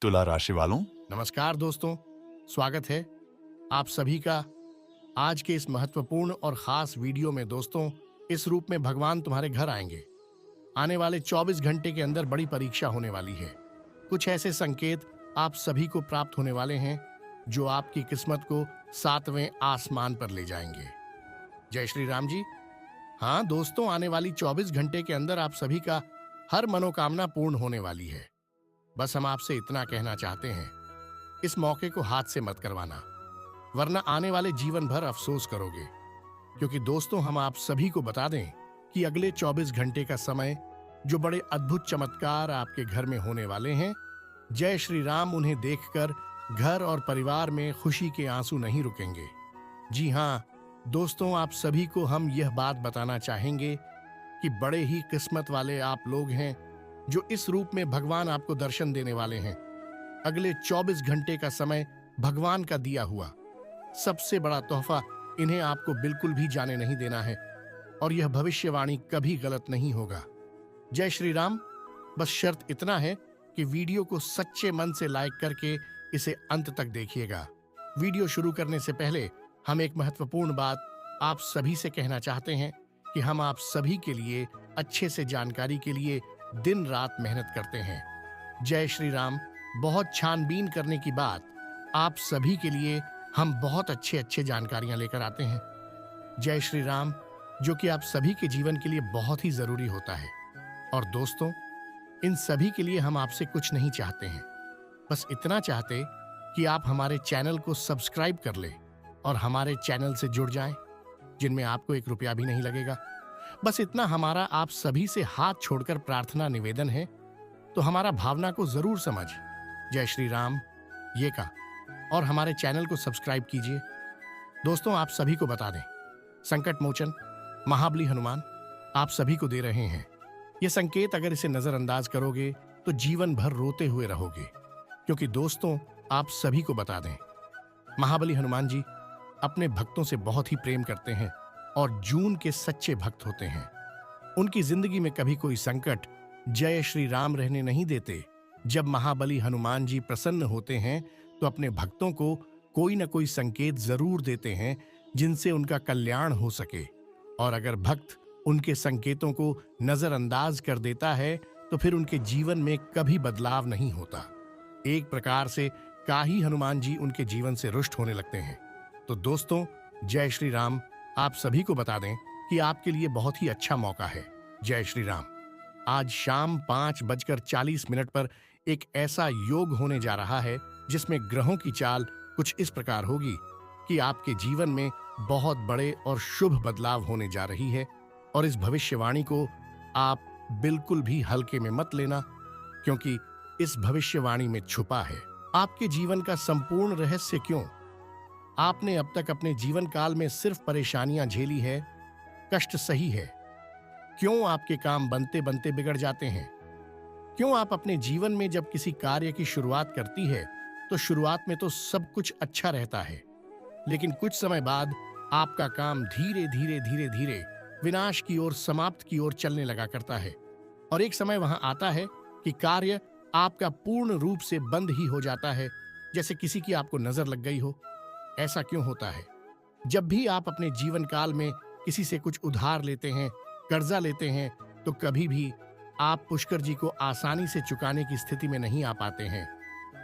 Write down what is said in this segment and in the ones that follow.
तुला राशि वालों, नमस्कार दोस्तों, स्वागत है आप सभी का आज के इस महत्वपूर्ण और खास वीडियो में। दोस्तों, इस रूप में भगवान तुम्हारे घर आएंगे। आने वाले 24 घंटे के अंदर बड़ी परीक्षा होने वाली है। कुछ ऐसे संकेत आप सभी को प्राप्त होने वाले हैं जो आपकी किस्मत को 7वें आसमान पर ले जाएंगे। जय श्री राम जी। हाँ दोस्तों, आने वाली 24 घंटे के अंदर आप सभी का हर मनोकामना पूर्ण होने वाली है। बस हम आपसे इतना कहना चाहते हैं, इस मौके को हाथ से मत करवाना, वरना आने वाले जीवन भर अफसोस करोगे। क्योंकि दोस्तों, हम आप सभी को बता दें कि अगले 24 घंटे का समय जो बड़े अद्भुत चमत्कार आपके घर में होने वाले हैं, जय श्री राम, उन्हें देखकर घर और परिवार में खुशी के आंसू नहीं रुकेंगे। जी हाँ दोस्तों, आप सभी को हम यह बात बताना चाहेंगे कि बड़े ही किस्मत वाले आप लोग हैं जो इस रूप में भगवान आपको दर्शन देने वाले हैं। अगले 24 घंटे का समय भगवान का दिया हुआ सबसे बड़ा तोहफा इन्हें आपको बिल्कुल भी जाने नहीं देना है, और यह भविष्यवाणी कभी गलत नहीं होगा। जय श्री राम। बस शर्त इतना है कि वीडियो को सच्चे मन से लाइक करके इसे अंत तक देखिएगा। वीडियो शुरू करने से पहले हम एक महत्वपूर्ण बात आप सभी से कहना चाहते हैं कि हम आप सभी के लिए अच्छे से जानकारी के लिए दिन रात मेहनत करते हैं। जय श्री राम। बहुत छानबीन करने की बात आप सभी के लिए हम बहुत अच्छे जानकारियां लेकर आते हैं। जय श्री राम, जो कि आप सभी के जीवन के लिए बहुत ही जरूरी होता है। और दोस्तों, इन सभी के लिए हम आपसे कुछ नहीं चाहते हैं, बस इतना चाहते कि आप हमारे चैनल को सब्सक्राइब कर ले और हमारे चैनल से जुड़ जाएं, जिनमें आपको 1 रुपया भी नहीं लगेगा। बस इतना हमारा आप सभी से हाथ छोड़कर प्रार्थना निवेदन है, तो हमारा भावना को जरूर समझ जय श्री राम ये का और हमारे चैनल को सब्सक्राइब कीजिए। दोस्तों, आप सभी को बता दें, संकट मोचन महाबली हनुमान आप सभी को दे रहे हैं ये संकेत। अगर इसे नजरअंदाज करोगे तो जीवन भर रोते हुए रहोगे। क्योंकि दोस्तों, आप सभी को बता दें, महाबली हनुमान जी अपने भक्तों से बहुत ही प्रेम करते हैं और जून के सच्चे भक्त होते हैं। उनकी जिंदगी में कभी कोई संकट जय श्री राम रहने नहीं देते। जब महाबली हनुमान जी प्रसन्न होते हैं तो अपने भक्तों को कोई न कोई संकेत जरूर देते हैं जिनसे उनका कल्याण हो सके। और अगर भक्त उनके संकेतों को नजरअंदाज कर देता है तो फिर उनके जीवन में कभी बदलाव नहीं होता। एक प्रकार से काही हनुमान जी उनके जीवन से रुष्ट होने लगते हैं। तो दोस्तों, जय श्री राम आप सभी को बता दें कि आपके लिए बहुत ही अच्छा मौका है। जय श्री राम। आज शाम 5:40 पर एक ऐसा योग होने जा रहा है जिसमें ग्रहों की चाल कुछ इस प्रकार होगी कि आपके जीवन में बहुत बड़े और शुभ बदलाव होने जा रही है। और इस भविष्यवाणी को आप बिल्कुल भी हल्के में मत लेना, क्योंकि इस भविष्यवाणी में छुपा है आपके जीवन का संपूर्ण रहस्य। क्यों आपने अब तक अपने जीवन काल में सिर्फ परेशानियां झेली है, कष्ट सही है? क्यों आपके काम बनते बनते बिगड़ जाते हैं? क्यों आप अपने जीवन में जब किसी कार्य की शुरुआत करती है तो शुरुआत में तो सब कुछ अच्छा रहता है, लेकिन कुछ समय बाद आपका काम धीरे धीरे विनाश की ओर, समाप्त की ओर चलने लगा करता है। और एक समय वहां आता है कि कार्य आपका पूर्ण रूप से बंद ही हो जाता है, जैसे किसी की आपको नजर लग गई हो। ऐसा क्यों होता है? जब भी आप अपने जीवन काल में किसी से कुछ उधार लेते हैं, कर्जा लेते हैं, तो कभी भी आप पुष्कर जी को आसानी से चुकाने की स्थिति में नहीं आ पाते हैं।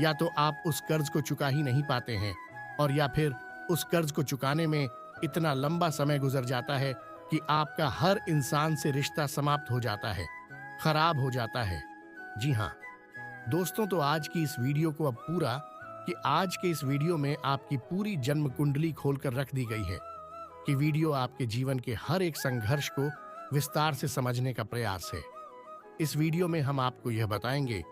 या तो आप उस कर्ज को चुका ही नहीं पाते हैं, और या फिर उस कर्ज को चुकाने में इतना लंबा समय गुजर जाता है कि आपका हर इंसान से रिश्ता समाप्त हो जाता है, खराब हो जाता है। जी हाँ दोस्तों, तो आज की इस वीडियो को अब पूरा कि आज के इस वीडियो में आपकी पूरी जन्म कुंडली खोलकर रख दी गई है कि वीडियो आपके जीवन के हर एक संघर्ष को विस्तार से समझने का प्रयास है। इस वीडियो में हम आपको यह बताएंगे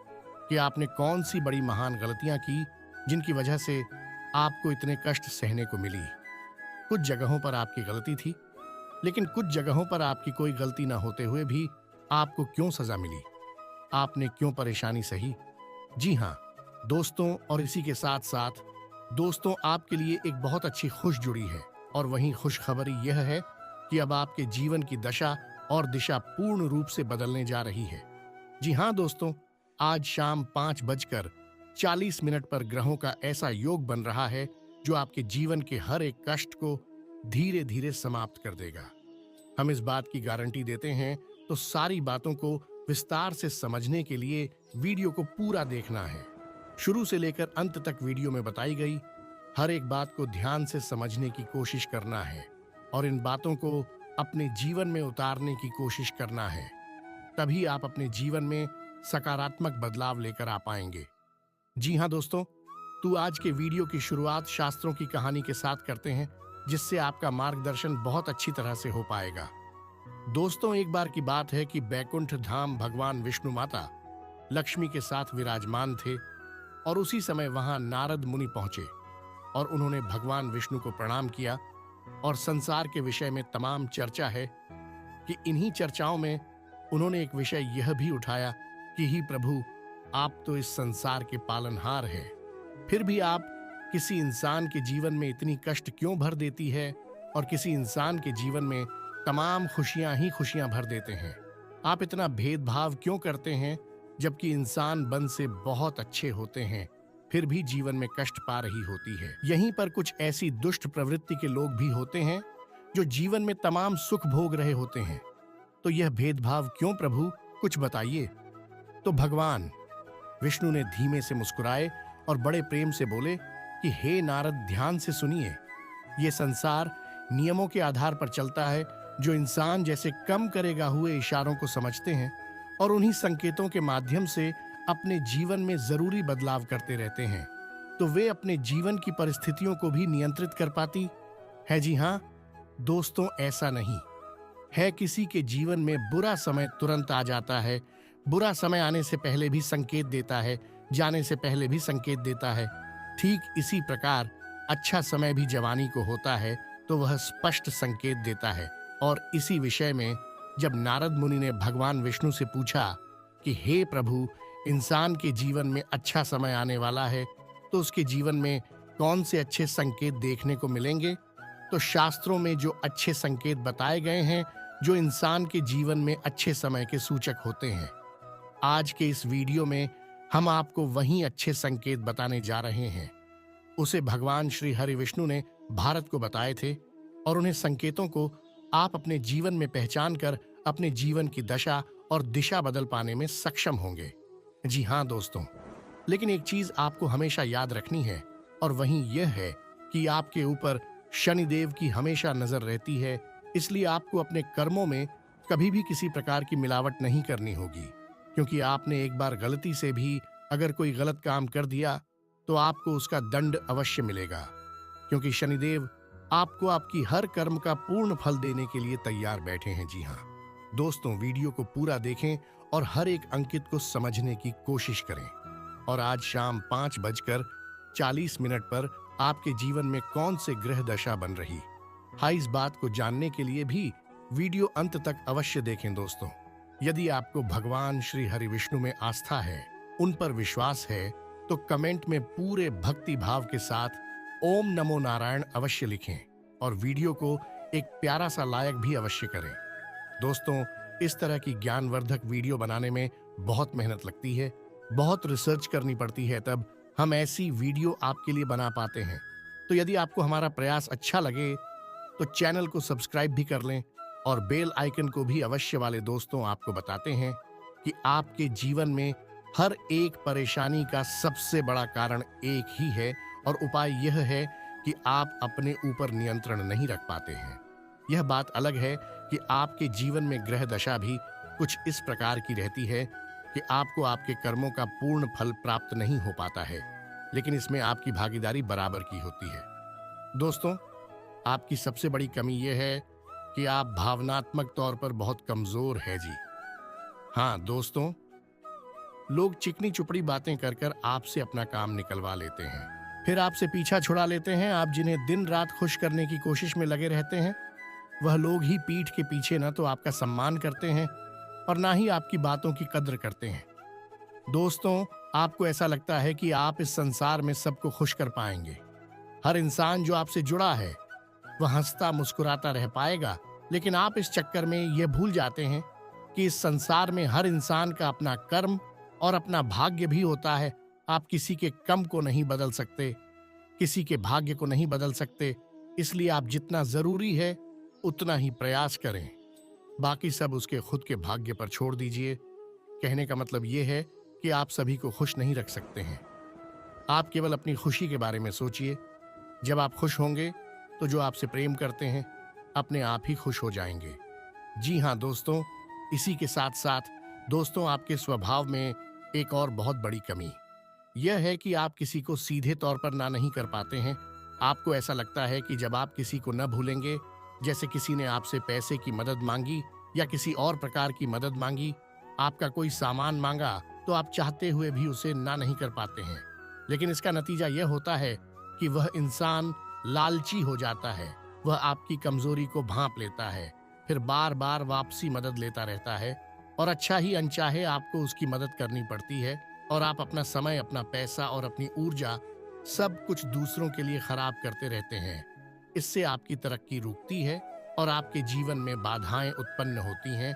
कि आपने कौन सी बड़ी महान गलतियां की जिनकी वजह से आपको इतने कष्ट सहने को मिली। कुछ जगहों पर आपकी गलती थी, लेकिन कुछ जगहों पर आपकी कोई गलती न होते हुए भी आपको क्यों सजा मिली, आपने क्यों परेशानी सही। जी हाँ दोस्तों, और इसी के साथ साथ दोस्तों, आपके लिए एक बहुत अच्छी खुश जुड़ी है। और वहीं खुशखबरी यह है कि अब आपके जीवन की दशा और दिशा पूर्ण रूप से बदलने जा रही है। जी हाँ दोस्तों, आज शाम 5:40 40 मिनट पर ग्रहों का ऐसा योग बन रहा है जो आपके जीवन के हर एक कष्ट को धीरे धीरे समाप्त कर देगा। हम इस बात की गारंटी देते हैं, तो सारी बातों को विस्तार से समझने के लिए वीडियो को पूरा देखना है। शुरू से लेकर अंत तक वीडियो में बताई गई हर एक बात को ध्यान से समझने की कोशिश करना है और इन बातों को अपने जीवन में उतारने की कोशिश करना है। तभी आप अपने जीवन में सकारात्मक बदलाव लेकर आ पाएंगे। जी हाँ दोस्तों, तो आज के वीडियो की शुरुआत शास्त्रों की कहानी के साथ करते हैं, जिससे आपका मार्गदर्शन बहुत अच्छी तरह से हो पाएगा। दोस्तों, एक बार की बात है कि बैकुंठ धाम भगवान विष्णु माता लक्ष्मी के साथ विराजमान थे और उसी समय वहां नारद मुनि पहुंचे और उन्होंने भगवान विष्णु को प्रणाम किया और संसार के विषय में तमाम चर्चा है कि इन्हीं चर्चाओं में उन्होंने एक विषय यह भी उठाया कि ही प्रभु, आप तो इस संसार के पालनहार हैं, फिर भी आप किसी इंसान के जीवन में इतनी कष्ट क्यों भर देती है और किसी इंसान के जीवन में तमाम खुशियां ही खुशियां भर देते हैं। आप इतना भेदभाव क्यों करते हैं, जबकि इंसान बन से बहुत अच्छे होते हैं फिर भी जीवन में कष्ट पा रही होती है। यहीं पर कुछ ऐसी दुष्ट प्रवृत्ति के लोग भी होते हैं जो जीवन में तमाम सुख भोग रहे होते हैं। तो यह भेदभाव क्यों प्रभु, कुछ बताइए। तो भगवान विष्णु ने धीमे से मुस्कुराए और बड़े प्रेम से बोले कि हे नारद, ध्यान से सुनिए। ये संसार नियमों के आधार पर चलता है जो इंसान जैसे कम करेगा हुए इशारों को समझते हैं और उन्हीं संकेतों के माध्यम से अपने जीवन में जरूरी बदलाव करते रहते हैं, तो वे अपने जीवन की परिस्थितियों को भी नियंत्रित कर पाती है। जी हाँ दोस्तों, ऐसा नहीं है। किसी के जीवन में बुरा समय तुरंत आ जाता है। बुरा समय आने से पहले भी संकेत देता है, जाने से पहले भी संकेत देता है। ठीक इसी प्रकार अच्छा समय भी जवानी को होता है तो वह स्पष्ट संकेत देता है। और इसी विषय में जब नारद मुनि ने भगवान विष्णु से पूछा कि हे प्रभु, इंसान के जीवन में अच्छा समय आने वाला है तो उसके जीवन में कौन से अच्छे संकेत देखने को मिलेंगे, तो शास्त्रों में जो अच्छे संकेत बताए गए हैं जो इंसान के जीवन में अच्छे समय के सूचक होते हैं, आज के इस वीडियो में हम आपको वही अच्छे संकेत बताने जा रहे हैं। उसे भगवान श्री हरि विष्णु ने भारत को बताए थे और उन्हें संकेतों को आप अपने जीवन में पहचान कर अपने जीवन की दशा और दिशा बदल पाने में सक्षम होंगे। जी हाँ दोस्तों, लेकिन एक चीज आपको हमेशा याद रखनी है और वही यह है कि आपके ऊपर शनिदेव की हमेशा नजर रहती है, इसलिए आपको अपने कर्मों में कभी भी किसी प्रकार की मिलावट नहीं करनी होगी, क्योंकि आपने एक बार गलती से भी अगर कोई गलत काम कर दिया तो आपको उसका दंड अवश्य मिलेगा, क्योंकि शनिदेव आपको आपकी हर कर्म का पूर्ण फल देने के लिए तैयार बैठे हैं। जी हाँ दोस्तों, वीडियो को पूरा देखें और हर एक अंकित को समझने की कोशिश करें। और आज शाम 5:40 पर आपके जीवन में कौन से ग्रह दशा बन रही है, इस बात को जानने के लिए भी वीडियो अंत तक अवश्य देखें। दोस्तों, यदि आपको भगवान श्री हरि विष्णु में आस्था है, उन पर विश्वास है, तो कमेंट में पूरे भक्ति भाव के साथ ओम नमो नारायण अवश्य लिखें और वीडियो को एक प्यारा सा लाइक भी अवश्य करें। दोस्तों, इस तरह की ज्ञानवर्धक वीडियो बनाने में बहुत मेहनत लगती है, बहुत रिसर्च करनी पड़ती है, तब हम ऐसी वीडियो आपके लिए बना पाते हैं। तो यदि आपको हमारा प्रयास अच्छा लगे तो चैनल को सब्सक्राइब भी कर लें और बेल आइकन को भी अवश्य वाले। दोस्तों, आपको बताते हैं कि आपके जीवन में हर एक परेशानी का सबसे बड़ा कारण एक ही है और उपाय यह है कि आप अपने ऊपर नियंत्रण नहीं रख पाते हैं। यह बात अलग है कि आपके जीवन में ग्रह दशा भी कुछ इस प्रकार की रहती है कि आपको आपके कर्मों का पूर्ण फल प्राप्त नहीं हो पाता है, लेकिन इसमें आपकी भागीदारी बराबर की होती है। दोस्तों, आपकी सबसे बड़ी कमी यह है कि आप भावनात्मक तौर पर बहुत कमजोर है। जी हाँ दोस्तों, लोग चिकनी चुपड़ी बातें कर कर आपसे अपना काम निकलवा लेते हैं, फिर आपसे पीछा छुड़ा लेते हैं। आप जिन्हें दिन रात खुश करने की कोशिश में लगे रहते हैं, वह लोग ही पीठ के पीछे न तो आपका सम्मान करते हैं और ना ही आपकी बातों की कद्र करते हैं। दोस्तों, आपको ऐसा लगता है कि आप इस संसार में सबको खुश कर पाएंगे। हर इंसान जो आपसे जुड़ा है वह हंसता मुस्कुराता रह पाएगा, लेकिन आप इस चक्कर में यह भूल जाते हैं कि इस संसार में हर इंसान का अपना कर्म और अपना भाग्य भी होता है आप किसी के कम को नहीं बदल सकते, किसी के भाग्य को नहीं बदल सकते, इसलिए आप जितना जरूरी है उतना ही प्रयास करें। बाकी सब उसके खुद के भाग्य पर छोड़ दीजिए। कहने का मतलब यह है कि आप सभी को खुश नहीं रख सकते हैं। आप केवल अपनी खुशी के बारे में सोचिए। जब आप खुश होंगे तो जो आपसे प्रेम करते हैं अपने आप ही खुश हो जाएंगे। जी हाँ दोस्तों, इसी के साथ साथ दोस्तों, आपके स्वभाव में एक और बहुत बड़ी कमी यह है कि आप किसी को सीधे तौर पर ना नहीं कर पाते हैं। आपको ऐसा लगता है कि जब आप किसी को न भूलेंगे, जैसे किसी ने आपसे पैसे की मदद मांगी या किसी और प्रकार की मदद मांगी, आपका कोई सामान मांगा, तो आप चाहते हुए भी उसे ना नहीं कर पाते हैं। लेकिन इसका नतीजा यह होता है कि वह इंसान लालची हो जाता है। वह आपकी कमजोरी को भांप लेता है, फिर बार बार वापसी मदद लेता रहता है और अच्छा ही अनचाहे आपको उसकी मदद करनी पड़ती है और आप अपना समय, अपना पैसा और अपनी ऊर्जा सब कुछ दूसरों के लिए खराब करते रहते हैं। इससे आपकी तरक्की रुकती है और आपके जीवन में बाधाएं उत्पन्न होती हैं।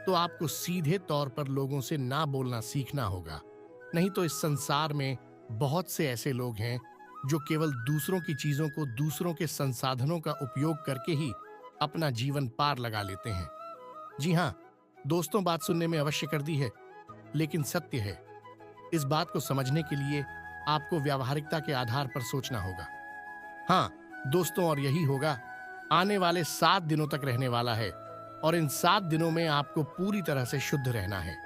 तो आपको सीधे तौर पर लोगों से ना बोलना सीखना होगा। नहीं तो इस संसार में बहुत से ऐसे लोग हैं जो केवल दूसरों की चीजों को, दूसरों के संसाधनों का उपयोग करके ही अपना जीवन पार लगा लेते हैं। जी हाँ दोस्तों, बात सुनने में अवश्य कर दी है, लेकिन सत्य है। इस बात को समझने के लिए आपको व्यावहारिकता के आधार पर सोचना होगा। हाँ दोस्तों, और यही होगा आने वाले 7 दिनों तक रहने वाला है और इन 7 दिनों में आपको पूरी तरह से शुद्ध रहना है,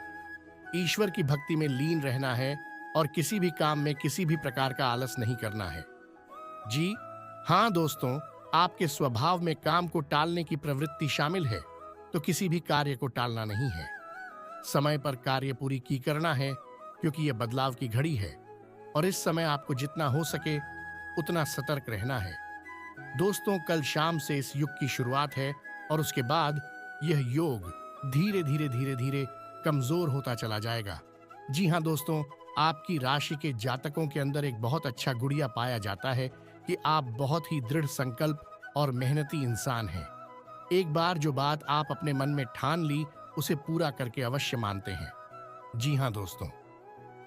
ईश्वर की भक्ति में लीन रहना है और किसी भी काम में किसी भी प्रकार का आलस नहीं करना है। जी हाँ दोस्तों, आपके स्वभाव में काम को टालने की प्रवृत्ति शामिल है, तो किसी भी कार्य को टालना नहीं है। समय पर कार्य पूरी की करना है, क्योंकि यह बदलाव की घड़ी है और इस समय आपको जितना हो सके उतना सतर्क रहना है। दोस्तों, कल शाम से इस युग की शुरुआत है और उसके बाद यह योग धीरे धीरे धीरे धीरे कमजोर होता चला जाएगा। जी हाँ दोस्तों, आपकी राशि के जातकों के अंदर एक बहुत अच्छा गुड़िया पाया जाता है कि आप बहुत ही दृढ़ संकल्प और मेहनती इंसान हैं। एक बार जो बात आप अपने मन में ठान ली, उसे पूरा करके अवश्य मानते हैं। जी हाँ दोस्तों,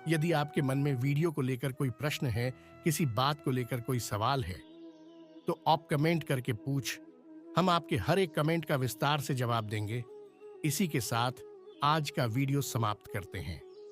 यदि आपके मन में वीडियो को लेकर कोई प्रश्न है, किसी बात को लेकर कोई सवाल है, तो आप कमेंट करके पूछ। हम आपके हर एक कमेंट का विस्तार से जवाब देंगे। इसी के साथ आज का वीडियो समाप्त करते हैं।